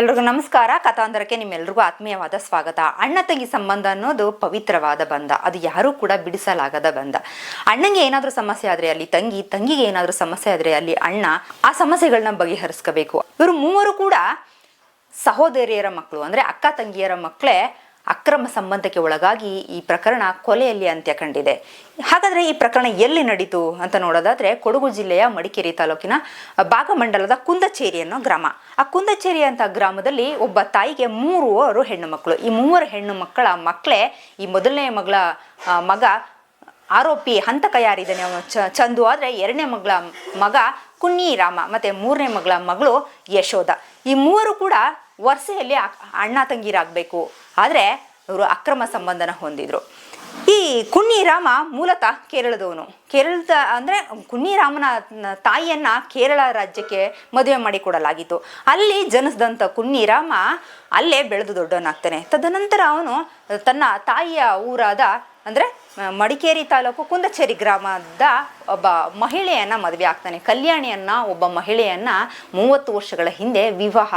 ಎಲ್ರಿಗೂ ನಮಸ್ಕಾರ. ಕಥಾಂಧರಕ್ಕೆ ನಿಮ್ಮೆಲ್ರಿಗೂ ಆತ್ಮೀಯವಾದ ಸ್ವಾಗತ. ಅಣ್ಣ ತಂಗಿ ಸಂಬಂಧ ಅನ್ನೋದು ಪವಿತ್ರವಾದ ಬಂಧ. ಅದು ಯಾರೂ ಕೂಡ ಬಿಡಿಸಲಾಗದ ಬಂಧ. ಅಣ್ಣಂಗೆ ಏನಾದರೂ ಸಮಸ್ಯೆ ಆದರೆ ಅಲ್ಲಿ ತಂಗಿಗೆ ಏನಾದರೂ ಸಮಸ್ಯೆ ಆದರೆ ಅಲ್ಲಿ ಅಣ್ಣ ಆ ಸಮಸ್ಯೆಗಳನ್ನ ಬಗೆಹರಿಸ್ಕೋಬೇಕು. ಇವರು ಮೂವರು ಕೂಡ ಸಹೋದರಿಯರ ಮಕ್ಕಳು, ಅಂದ್ರೆ ಅಕ್ಕ ತಂಗಿಯರ ಮಕ್ಕಳೇ ಅಕ್ರಮ ಸಂಬಂಧಕ್ಕೆ ಒಳಗಾಗಿ ಈ ಪ್ರಕರಣ ಕೊಲೆಯಲ್ಲಿ ಅಂತ್ಯ ಕಂಡಿದೆ. ಹಾಗಾದ್ರೆ ಈ ಪ್ರಕರಣ ಎಲ್ಲಿ ನಡೀತು ಅಂತ ನೋಡೋದಾದ್ರೆ ಕೊಡಗು ಜಿಲ್ಲೆಯ ಮಡಿಕೇರಿ ತಾಲೂಕಿನ ಭಾಗಮಂಡಲದ ಕುಂದಚೇರಿ ಅನ್ನೋ ಗ್ರಾಮ. ಆ ಕುಂದಚೇರಿ ಅಂತ ಗ್ರಾಮದಲ್ಲಿ ಒಬ್ಬ ತಾಯಿಗೆ ಮೂವರು ಹೆಣ್ಣು ಮಕ್ಕಳು. ಈ ಮೂವರು ಹೆಣ್ಣು ಮಕ್ಕಳೇ ಈ ಮೊದಲನೇ ಮಗ ಆರೋಪಿ ಹಂತಕ ಯಾರಿದ್ದಾನೆ ಅವನು ಚಂದು ಆದ್ರೆ ಎರಡನೇ ಮಗ ಕುನ್ನಿ ರಾಮ ಮತ್ತೆ ಮೂರನೇ ಮಗಳು ಯಶೋಧ. ಈ ಮೂವರು ಕೂಡ ವರ್ಷೆಯಲ್ಲಿ ಅಣ್ಣ ತಂಗಿರಾಗಬೇಕು, ಆದರೆ ಇವರು ಅಕ್ರಮ ಸಂಬಂಧನ ಹೊಂದಿದ್ರು. ಈ ಕುನ್ನಿ ರಾಮ ಮೂಲತಃ ಕೇರಳದವನು. ಕೇರಳದ ಅಂದ್ರೆ ಕುನ್ನಿ ರಾಮನ ತಾಯಿಯನ್ನ ಕೇರಳ ರಾಜ್ಯಕ್ಕೆ ಮದುವೆ ಮಾಡಿ ಕೊಡಲಾಗಿತ್ತು. ಅಲ್ಲಿ ಜನಿಸಿದಂಥ ಕುನ್ನಿ ರಾಮ ಅಲ್ಲೇ ಬೆಳೆದು ದೊಡ್ಡವನಾಗ್ತಾನೆ. ತದನಂತರ ಅವನು ತನ್ನ ತಾಯಿಯ ಊರಾದ ಅಂದ್ರೆ ಮಡಿಕೇರಿ ತಾಲೂಕು ಕುಂದಚೇರಿ ಗ್ರಾಮದ ಒಬ್ಬ ಮಹಿಳೆಯನ್ನ ಮದುವೆ ಆಗ್ತಾನೆ. ಕಲ್ಯಾಣಿಯನ್ನ ಒಬ್ಬ ಮಹಿಳೆಯನ್ನ 30 ವರ್ಷಗಳ ಹಿಂದೆ ವಿವಾಹ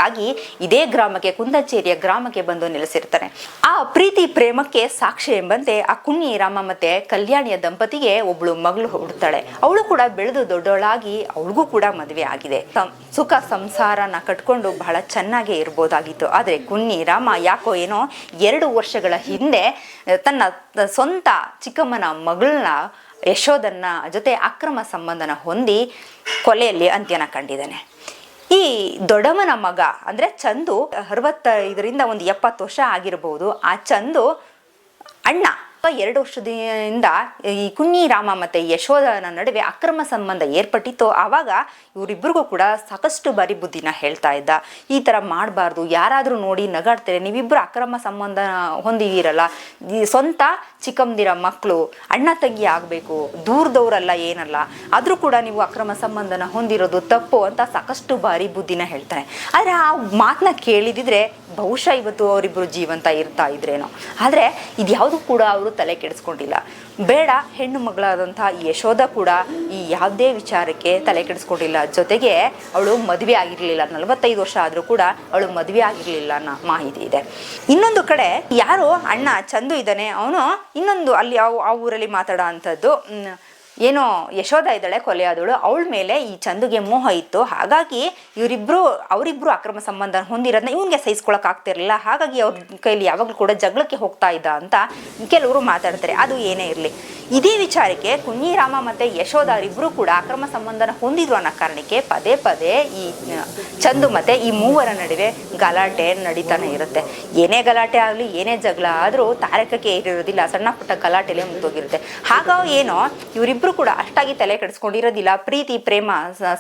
ಆಗಿ ಇದೇ ಗ್ರಾಮಕ್ಕೆ, ಕುಂದಚೇರಿಯ ಗ್ರಾಮಕ್ಕೆ ಬಂದು ನೆಲೆಸಿರ್ತಾನೆ. ಆ ಪ್ರೀತಿ ಪ್ರೇಮಕ್ಕೆ ಸಾಕ್ಷಿ ಎಂಬಂತೆ ಆ ಕುನ್ನಿ ರಾಮ ಮತ್ತೆ ಕಲ್ಯಾಣಿಯ ದಂಪತಿಗೆ ಒಬ್ಳು ಮಗಳು ಹುಡ್ತಾಳೆ. ಅವಳು ಕೂಡ ಬೆಳೆದು ದೊಡ್ಡವಳಾಗಿ ಅವಳಿಗೂ ಕೂಡ ಮದುವೆ ಆಗಿದೆ. ಸುಖ ಸಂಸಾರನ ಕಟ್ಕೊಂಡು ಬಹಳ ಚೆನ್ನಾಗೇ ಇರ್ಬೋದಾಗಿತ್ತು. ಆದರೆ ಕುನ್ನಿ ರಾಮ ಯಾಕೋ ಏನೋ 2 ವರ್ಷಗಳ ಹಿಂದೆ ತನ್ನ ಸ್ವಂತ ಚಿಕ್ಕಮ್ಮನ ಮಗಳನ್ನ ಯಶೋಧನ್ನ ಜೊತೆ ಅಕ್ರಮ ಸಂಬಂಧನ ಹೊಂದಿ ಕೊಲೆಯಲ್ಲಿ ಅಂತ್ಯನ ಕಂಡಿದ್ದಾನೆ. ಈ ದೊಡ್ಡಮ್ಮನ ಮಗ ಅಂದ್ರೆ ಚಂದು 65ರಿಂದ 70 ವರ್ಷ ಆಗಿರಬಹುದು. ಆ ಚಂದು ಅಣ್ಣ 2 ವರ್ಷದಿಂದ ಈ ಕುನ್ನಿ ರಾಮ ಮತ್ತೆ ಯಶೋಧನ ನಡುವೆ ಅಕ್ರಮ ಸಂಬಂಧ ಏರ್ಪಟ್ಟಿತ್ತು. ಆವಾಗ ಇವರಿಬ್ಬರಿಗೂ ಕೂಡ ಸಾಕಷ್ಟು ಬಾರಿ ಬುದ್ಧಿನ ಹೇಳ್ತಾ ಇದ್ದ. ಈ ತರ ಮಾಡಬಾರ್ದು, ಯಾರಾದ್ರೂ ನೋಡಿ ನಗಾಡ್ತಾರೆ, ನೀವಿಬ್ರು ಅಕ್ರಮ ಸಂಬಂಧ ಹೊಂದಿದ್ದೀರಲ್ಲ, ಈ ಸ್ವಂತ ಚಿಕ್ಕಮ್ಮದಿರ ಮಕ್ಕಳು ಅಣ್ಣ ತಂಗಿ ಆಗ್ಬೇಕು, ದೂರದವ್ರಲ್ಲ ಏನಲ್ಲ, ಆದ್ರೂ ಕೂಡ ನೀವು ಅಕ್ರಮ ಸಂಬಂಧನ ಹೊಂದಿರೋದು ತಪ್ಪು ಅಂತ ಸಾಕಷ್ಟು ಬಾರಿ ಬುದ್ಧಿನ ಹೇಳ್ತಾನೆ. ಆದ್ರೆ ಆ ಮಾತನ್ನ ಕೇಳಿದಿದ್ರೆ ಬಹುಶಃ ಇವತ್ತು ಅವರಿಬ್ರು ಜೀವಂತ ಇರ್ತಾ ಇದ್ರೇನೋ. ಆದ್ರೆ ಇದ್ಯಾವುದು ಕೂಡ ಅವರು ತಲೆ ಕೆಡಿಸ್ಕೊಂಡಿಲ್ಲ. ಬೇಡ, ಹೆಣ್ಣು ಮಗಳಾದಂತಹ ಯಶೋಧ ಕೂಡ ಈ ಯಾವುದೇ ವಿಚಾರಕ್ಕೆ ತಲೆ ಕೆಡಿಸ್ಕೊಂಡಿಲ್ಲ. ಜೊತೆಗೆ ಅವಳು ಮದುವೆ ಆಗಿರ್ಲಿಲ್ಲ, 45 ವರ್ಷ ಆದ್ರೂ ಕೂಡ ಅವಳು ಮದುವೆ ಆಗಿರ್ಲಿಲ್ಲ ಅನ್ನೋ ಮಾಹಿತಿ ಇದೆ. ಇನ್ನೊಂದು ಕಡೆ ಯಾರು ಅಣ್ಣ ಚಂದು ಇದ್ದಾನೆ, ಅವನು ಇನ್ನೊಂದು ಅಲ್ಲಿ ಆ ಊರಲ್ಲಿ ಮಾತಾಡೋ ಅಂಥದ್ದು ಏನೋ ಯಶೋಧ ಇದ್ದಾಳೆ ಕೊಲೆಯಾದವಳು, ಅವಳ ಮೇಲೆ ಈ ಚಂದುಗೆ ಮೋಹ ಇತ್ತು. ಹಾಗಾಗಿ ಅವರಿಬ್ರು ಅಕ್ರಮ ಸಂಬಂಧ ಹೊಂದಿರೋದನ್ನ ಇವನ್ಗೆ ಸಹಿಸ್ಕೊಳಕ್ ಆಗ್ತಿರ್ಲಿಲ್ಲ. ಹಾಗಾಗಿ ಅವ್ರ ಕೈಲಿ ಯಾವಾಗಲೂ ಕೂಡ ಜಗಳಕ್ಕೆ ಹೋಗ್ತಾ ಇದ್ದ ಅಂತ ಕೆಲವರು ಮಾತಾಡ್ತಾರೆ. ಅದು ಏನೇ ಇರಲಿ, ಇದೇ ವಿಚಾರಕ್ಕೆ ಕುನ್ನಿ ರಾಮ ಮತ್ತೆ ಯಶೋಧ ಅವರಿಬ್ರು ಕೂಡ ಅಕ್ರಮ ಸಂಬಂಧನ ಹೊಂದಿದ್ರು ಅನ್ನೋ ಕಾರಣಕ್ಕೆ ಪದೇ ಪದೇ ಈ ಚಂದು ಮತ್ತೆ ಈ ಮೂವರ ನಡುವೆ ಗಲಾಟೆ ನಡೀತಾನೆ ಇರುತ್ತೆ. ಏನೇ ಗಲಾಟೆ ಆಗಲಿ, ಏನೇ ಜಗಳ ಆದ್ರೂ ತಾರಕಕ್ಕೆ ಏರಿರೋದಿಲ್ಲ, ಸಣ್ಣ ಪುಟ್ಟ ಗಲಾಟೆಲೆ ಮುಗ್ದೋಗಿರುತ್ತೆ. ಹಾಗಾಗಿ ಏನೋ ಇವರಿಬ್ರು ಕೂಡ ಅಷ್ಟಾಗಿ ತಲೆ ಕೆಡಿಸ್ಕೊಂಡಿರೋದಿಲ್ಲ. ಪ್ರೀತಿ ಪ್ರೇಮ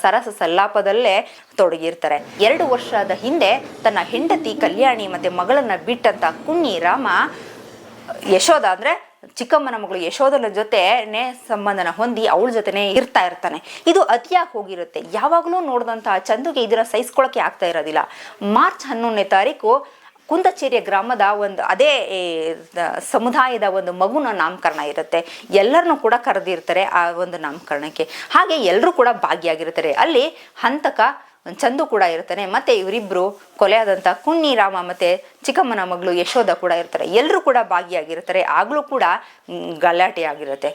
ಸರಸ ಸಲ್ಲಾಪದಲ್ಲೇ ತೊಡಗಿರ್ತಾರೆ. 2 ವರ್ಷದ ಹಿಂದೆ ತನ್ನ ಹೆಂಡತಿ ಕಲ್ಯಾಣಿ ಮತ್ತೆ ಮಗಳನ್ನ ಬಿಟ್ಟಂತ ಕುನ್ನಿ ರಾಮ ಯಶೋಧ ಅಂದ್ರೆ ಚಿಕ್ಕಮ್ಮನ ಮಗಳು ಯಶೋಧನ ಜೊತೆನೆ ಸಂಬಂಧನ ಹೊಂದಿ ಅವಳ ಜೊತೆನೆ ಇರ್ತಾನೆ. ಇದು ಅತಿಯಾಗಿ ಹೋಗಿರುತ್ತೆ. ಯಾವಾಗಲೂ ನೋಡಿದಂತಹ ಚಂದುಗೆ ಇದನ್ನ ಸಹಿಸ್ಕೊಳಕ್ಕೆ ಆಗ್ತಾ ಇರೋದಿಲ್ಲ. ಮಾರ್ಚ್ 11ನೇ ತಾರೀಕು ಕುಂದಚೇರಿಯ ಗ್ರಾಮದ ಅದೇ ಸಮುದಾಯದ ಒಂದು ಮಗುನ ನಾಮಕರಣ ಇರುತ್ತೆ. ಎಲ್ಲರನ್ನೂ ಕೂಡ ಕರೆದಿರ್ತಾರೆ ಆ ಒಂದು ನಾಮಕರಣಕ್ಕೆ. ಹಾಗೆ ಎಲ್ಲರೂ ಕೂಡ ಭಾಗಿಯಾಗಿರ್ತಾರೆ. ಅಲ್ಲಿ ಹಂತಕ ಚಂದು ಕೂಡ ಇರ್ತಾನೆ, ಮತ್ತೆ ಇವರಿಬ್ರು ಕೊಲೆಯಾದಂಥ ಕುನ್ನಿ ರಾಮ ಮತ್ತೆ ಚಿಕ್ಕಮ್ಮನ ಮಗಳು ಯಶೋಧ ಕೂಡ ಇರ್ತಾರೆ. ಎಲ್ಲರೂ ಕೂಡ ಭಾಗಿಯಾಗಿರ್ತಾರೆ. ಆಗ್ಲೂ ಕೂಡ ಗಲಾಟೆ ಆಗಿರುತ್ತೆ.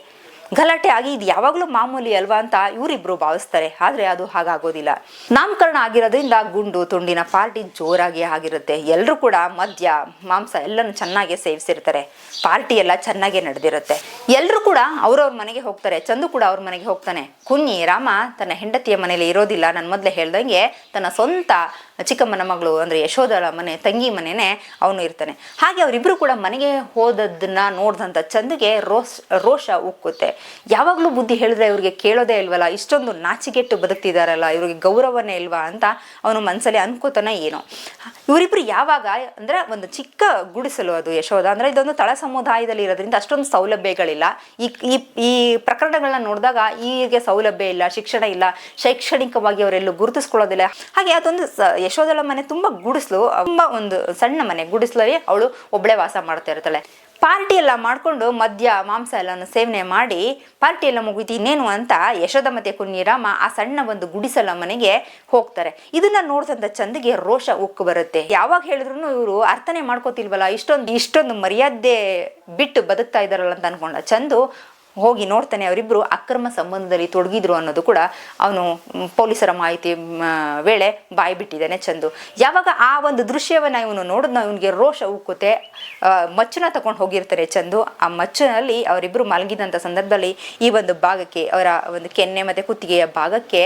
ಗಲಾಟೆ ಆಗಿ ಇದು ಯಾವಾಗಲೂ ಮಾಮೂಲಿ ಅಲ್ವಾ ಅಂತ ಇವರಿಬ್ರು ಭಾವಿಸ್ತಾರೆ. ಆದ್ರೆ ಅದು ಹಾಗಾಗೋದಿಲ್ಲ. ನಾಮಕರಣ ಆಗಿರೋದ್ರಿಂದ ಗುಂಡು ತುಂಡಿನ ಪಾರ್ಟಿ ಜೋರಾಗಿ ಆಗಿರುತ್ತೆ. ಎಲ್ಲರೂ ಕೂಡ ಮದ್ಯ ಮಾಂಸ ಎಲ್ಲನೂ ಚೆನ್ನಾಗಿ ಸೇವಿಸಿರ್ತಾರೆ. ಪಾರ್ಟಿ ಎಲ್ಲ ಚೆನ್ನಾಗೇ ನಡೆದಿರುತ್ತೆ. ಎಲ್ಲರೂ ಕೂಡ ಅವ್ರವ್ರ ಮನೆಗೆ ಹೋಗ್ತಾರೆ. ಚಂದು ಕೂಡ ಅವ್ರ ಮನೆಗೆ ಹೋಗ್ತಾನೆ. ಕುನ್ನಿ ರಾಮ ತನ್ನ ಹೆಂಡತಿಯ ಮನೇಲಿ ಇರೋದಿಲ್ಲ. ನಾನು ಮೊದಲೇ ಹೇಳ್ದಂಗೆ ತನ್ನ ಸ್ವಂತ ಚಿಕ್ಕಮ್ಮನ ಮಗಳು ಅಂದ್ರೆ ಯಶೋಧಳ ಮನೆ, ತಂಗಿ ಮನೆನೇ ಅವನು ಇರ್ತಾನೆ. ಹಾಗೆ ಅವರಿಬ್ರು ಕೂಡ ಮನೆಗೆ ಹೋದದ್ದನ್ನ ನೋಡ್ದಂತ ಚಂದುಗೆ ರೋಷ ಉಕ್ಕುತ್ತೆ. ಯಾವಾಗ್ಲೂ ಬುದ್ಧಿ ಹೇಳಿದ್ರೆ ಇವ್ರಿಗೆ ಕೇಳೋದೇ ಇಲ್ವಲ್ಲ, ಇಷ್ಟೊಂದು ನಾಚಿಗೆಟ್ಟು ಬದುಕ್ತಿದಾರಲ್ಲ, ಇವ್ರಿಗೆ ಗೌರವನೇ ಇಲ್ವಾ ಅಂತ ಅವನು ಮನ್ಸಲ್ಲಿ ಅನ್ಕೋತಾನ ಏನೋ. ಇವರಿಬ್ರು ಯಾವಾಗ ಅಂದ್ರೆ ಒಂದು ಚಿಕ್ಕ ಗುಡಿಸಲು ಅದು ಯಶೋಧ ಅಂದ್ರೆ ಇದೊಂದು ತಳ ಸಮುದಾಯದಲ್ಲಿ ಇರೋದ್ರಿಂದ ಅಷ್ಟೊಂದು ಸೌಲಭ್ಯಗಳಿಲ್ಲ. ಈ ಪ್ರಕರಣಗಳನ್ನ ನೋಡಿದಾಗ ಈಗ ಸೌಲಭ್ಯ ಇಲ್ಲ, ಶಿಕ್ಷಣ ಇಲ್ಲ, ಶೈಕ್ಷಣಿಕವಾಗಿ ಅವರೆಲ್ಲೂ ಗುರುತಿಸ್ಕೊಳ್ಳೋದಿಲ್ಲ. ಹಾಗೆ ಅದೊಂದು ಯಶೋಧಳ ಮನೆ ತುಂಬಾ ಗುಡಿಸ್ಲು, ತುಂಬಾ ಒಂದು ಸಣ್ಣ ಮನೆ. ಗುಡಿಸ್ಲಲ್ಲಿ ಅವಳು ಒಬ್ಳೆ ವಾಸ ಮಾಡ್ತಾ ಇರ್ತಾಳೆ. ಪಾರ್ಟಿ ಎಲ್ಲ ಮಾಡಿಕೊಂಡು ಮದ್ಯ ಮಾಂಸ ಎಲ್ಲನೂ ಸೇವನೆ ಮಾಡಿ ಪಾರ್ಟಿ ಎಲ್ಲ ಮುಗಿದು ಇನ್ನೇನು ಅಂತ ಯಶೋಧ ಮತ್ತೆ ಕುನ್ನಿರಾಮ ಆ ಸಣ್ಣ ಒಂದು ಗುಡಿಸಲ ಮನೆಗೆ ಹೋಗ್ತಾರೆ. ಇದನ್ನ ನೋಡ್ತಂತ ಚಂದಿಗೆ ರೋಷ ಉಕ್ಕು ಬರುತ್ತೆ. ಯಾವಾಗ ಹೇಳಿದ್ರು ಇವರು ಅರ್ಥನೆ ಮಾಡ್ಕೋತಿಲ್ವಲ್ಲ, ಇಷ್ಟೊಂದು ಮರ್ಯಾದೆ ಬಿಟ್ಟು ಬದುಕ್ತಾ ಇದಾರಲ್ಲ ಅಂತ ಅನ್ಕೊಂಡ ಚಂದು ಹೋಗಿ ನೋಡ್ತಾನೆ ಅವರಿಬ್ರು ಅಕ್ರಮ ಸಂಬಂಧದಲ್ಲಿ ತೊಡಗಿದ್ರು ಅನ್ನೋದು ಕೂಡ ಅವನು ಪೊಲೀಸರ ಮಾಹಿತಿ ವೇಳೆ ಬಾಯಿ ಬಿಟ್ಟಿದ್ದಾನೆ ಚಂದು. ಯಾವಾಗ ಆ ಒಂದು ದೃಶ್ಯವನ್ನ ಇವನು ನೋಡಿದ್ನ ಇವನಿಗೆ ರೋಷ ಉಕ್ಕುತ್ತೆ. ಮಚ್ಚನ ತಗೊಂಡು ಹೋಗಿರ್ತಾರೆ ಚಂದು. ಆ ಮಚ್ಚನಲ್ಲಿ ಅವರಿಬ್ರು ಮಲಗಿದಂಥ ಸಂದರ್ಭದಲ್ಲಿ ಈ ಒಂದು ಭಾಗಕ್ಕೆ, ಅವರ ಒಂದು ಕೆನ್ನೆ ಮತ್ತೆ ಕುತ್ತಿಗೆಯ ಭಾಗಕ್ಕೆ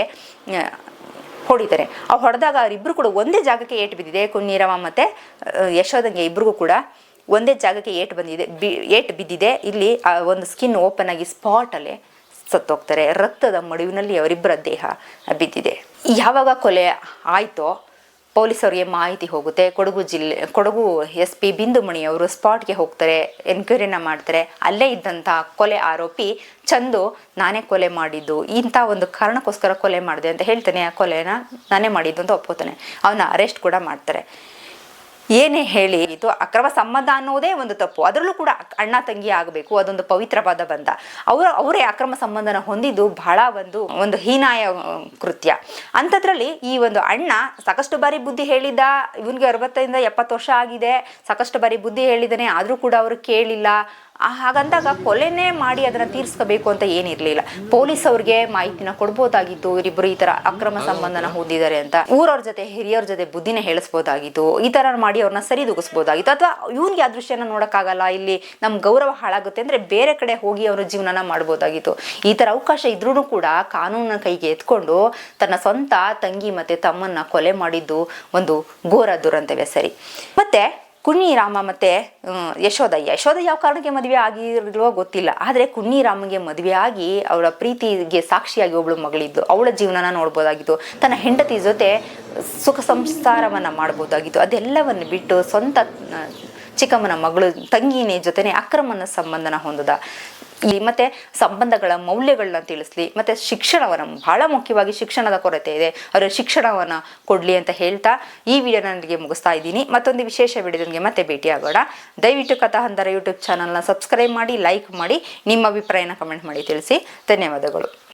ಹೊಡಿತಾರೆ. ಅವು ಹೊಡೆದಾಗ ಅವರಿಬ್ರು ಕೂಡ ಒಂದೇ ಜಾಗಕ್ಕೆ ಏಟು ಬಿದ್ದಿದೆ. ಕುನ್ನಿರಾಮ ಮತ್ತೆ ಯಶೋಧಂಗೆ ಇಬ್ರಿಗೂ ಕೂಡ ಒಂದೇ ಜಾಗಕ್ಕೆ ಏಟು ಬಿದ್ದಿದೆ. ಇಲ್ಲಿ ಒಂದು ಸ್ಕಿನ್ ಓಪನ್ ಆಗಿ ಸ್ಪಾಟ್ ಅಲ್ಲೇ ಸತ್ತೋಗ್ತಾರೆ. ರಕ್ತದ ಮಡುವಿನಲ್ಲಿ ಅವರಿಬ್ಬರ ದೇಹ ಬಿದ್ದಿದೆ. ಯಾವಾಗ ಕೊಲೆ ಆಯ್ತೋ ಪೊಲೀಸರಿಗೆ ಮಾಹಿತಿ ಹೋಗುತ್ತೆ. ಕೊಡಗು SP ಬಿಂದುಮಣಿ ಅವರು ಸ್ಪಾಟ್ಗೆ ಹೋಗ್ತಾರೆ, ಎನ್ಕ್ವೈರಿನ ಮಾಡ್ತಾರೆ. ಅಲ್ಲೇ ಇದ್ದಂಥ ಕೊಲೆ ಆರೋಪಿ ಚಂದು ನಾನೇ ಕೊಲೆ ಮಾಡಿದ್ದು, ಇಂಥ ಒಂದು ಕಾರಣಕ್ಕೋಸ್ಕರ ಕೊಲೆ ಮಾಡಿದೆ ಅಂತ ಹೇಳ್ತಾನೆ. ಆ ಕೊಲೆನ ನಾನೇ ಮಾಡಿದ್ದು ಅಂತ ಒಪ್ಕೋತಾನೆ. ಅವನ ಅರೆಸ್ಟ್ ಕೂಡ ಮಾಡ್ತಾರೆ. ಏನೇ ಹೇಳಿ ಇದು ಅಕ್ರಮ ಸಂಬಂಧ ಅನ್ನೋದೇ ಒಂದು ತಪ್ಪು. ಅದರಲ್ಲೂ ಕೂಡ ಅಣ್ಣ ತಂಗಿ ಆಗಬೇಕು, ಅದೊಂದು ಪವಿತ್ರವಾದ ಬಂಧ. ಅವರೇ ಅಕ್ರಮ ಸಂಬಂಧನ ಹೊಂದಿದ್ದು ಬಹಳ ಒಂದು ಹೀನಾಯ ಕೃತ್ಯ. ಅಂಥದ್ರಲ್ಲಿ ಈ ಒಂದು ಅಣ್ಣ ಸಾಕಷ್ಟು ಬಾರಿ ಬುದ್ಧಿ ಹೇಳಿದ್ದ. ಇವನಿಗೆ 60-70 ವರ್ಷ ಆಗಿದೆ, ಸಾಕಷ್ಟು ಬಾರಿ ಬುದ್ಧಿ ಹೇಳಿದ್ದಾನೆ, ಆದರೂ ಕೂಡ ಅವರು ಕೇಳಿಲ್ಲ. ಹಾಗಂದಾಗ ಕೊಲೆನೇ ಮಾಡಿ ಅದನ್ನ ತೀರ್ಸ್ಕೋಬೇಕು ಅಂತ ಏನಿರ್ಲಿಲ್ಲ. ಪೊಲೀಸ್ ಅವ್ರಿಗೆ ಮಾಹಿತಿನ ಕೊಡ್ಬೋದಾಗಿತ್ತು, ಇವರಿಬ್ಬರು ಈ ತರ ಅಕ್ರಮ ಸಂಬಂಧನ ಹೊಂದಿದ್ದಾರೆ ಅಂತ. ಊರವ್ರ ಜೊತೆ ಹಿರಿಯವ್ರ ಜೊತೆ ಬುದ್ಧಿನ ಹೇಳಿಸ್ಬೋದಾಗಿತ್ತು. ಈ ತರ ಮಾಡಿ ಅವ್ರನ್ನ ಸರಿದೂಗಿಸ್ಬೋದಾಗಿತ್ತು. ಅಥವಾ ಇವನ್ಗೆ ಆ ದೃಶ್ಯನ ನೋಡಕ್ಕಾಗಲ್ಲ, ಇಲ್ಲಿ ನಮ್ ಗೌರವ ಹಾಳಾಗುತ್ತೆ ಅಂದ್ರೆ ಬೇರೆ ಕಡೆ ಹೋಗಿ ಅವರ ಜೀವನನ ಮಾಡ್ಬೋದಾಗಿತ್ತು. ಈ ತರ ಅವಕಾಶ ಇದ್ರೂ ಕೂಡ ಕಾನೂನಿನ ಕೈಗೆ ಎತ್ಕೊಂಡು ತನ್ನ ಸ್ವಂತ ತಂಗಿ ಮತ್ತೆ ತಮ್ಮನ್ನ ಕೊಲೆ ಮಾಡಿದ್ದು ಒಂದು ಘೋರ ದುರಂತವೇ ಸರಿ. ಮತ್ತೆ ಕುನ್ನಿರಾಮ ಮತ್ತೆ ಯಶೋಧ ಯಾವ ಕಾರಣಕ್ಕೆ ಮದುವೆ ಆಗಿರೋ ಗೊತ್ತಿಲ್ಲ. ಆದರೆ ಕುನ್ನಿರಾಮಗೆ ಮದುವೆ ಆಗಿ ಅವಳ ಪ್ರೀತಿಗೆ ಸಾಕ್ಷಿಯಾಗಿ ಒಬ್ಳು ಮಗಳಿದ್ದು, ಅವಳ ಜೀವನನ ನೋಡ್ಬೋದಾಗಿತ್ತು. ತನ್ನ ಹೆಂಡತಿ ಜೊತೆ ಸುಖ ಸಂಸಾರವನ್ನ ಮಾಡ್ಬೋದಾಗಿತ್ತು. ಅದೆಲ್ಲವನ್ನು ಬಿಟ್ಟು ಸ್ವಂತ ಚಿಕ್ಕಮ್ಮನ ಮಗಳು ತಂಗಿನೇ ಜೊತೆನೆ ಅಕ್ರಮನ ಸಂಬಂಧನ ಹೊಂದದ. ಮತ್ತೆ ಸಂಬಂಧಗಳ ಮೌಲ್ಯಗಳನ್ನ ತಿಳಿಸ್ಲಿ, ಮತ್ತೆ ಶಿಕ್ಷಣವನ್ನ, ಬಹಳ ಮುಖ್ಯವಾಗಿ ಶಿಕ್ಷಣದ ಕೊರತೆ ಇದೆ, ಅವರ ಶಿಕ್ಷಣವನ್ನ ಕೊಡ್ಲಿ ಅಂತ ಹೇಳ್ತಾ ಈ ವಿಡಿಯೋನ ನನಗೆ ಮುಗಿಸ್ತಾ ಇದ್ದೀನಿ. ಮತ್ತೊಂದು ವಿಶೇಷ ವಿಡಿಯೋದೊಂದಿಗೆ ಮತ್ತೆ ಭೇಟಿ ಆಗೋಣ. ದಯವಿಟ್ಟು ಕಥಾಹಂದರ ಯೂಟ್ಯೂಬ್ ಚಾನಲ್ನ ಸಬ್ಸ್ಕ್ರೈಬ್ ಮಾಡಿ, ಲೈಕ್ ಮಾಡಿ, ನಿಮ್ಮ ಅಭಿಪ್ರಾಯನ ಕಮೆಂಟ್ ಮಾಡಿ ತಿಳಿಸಿ. ಧನ್ಯವಾದಗಳು.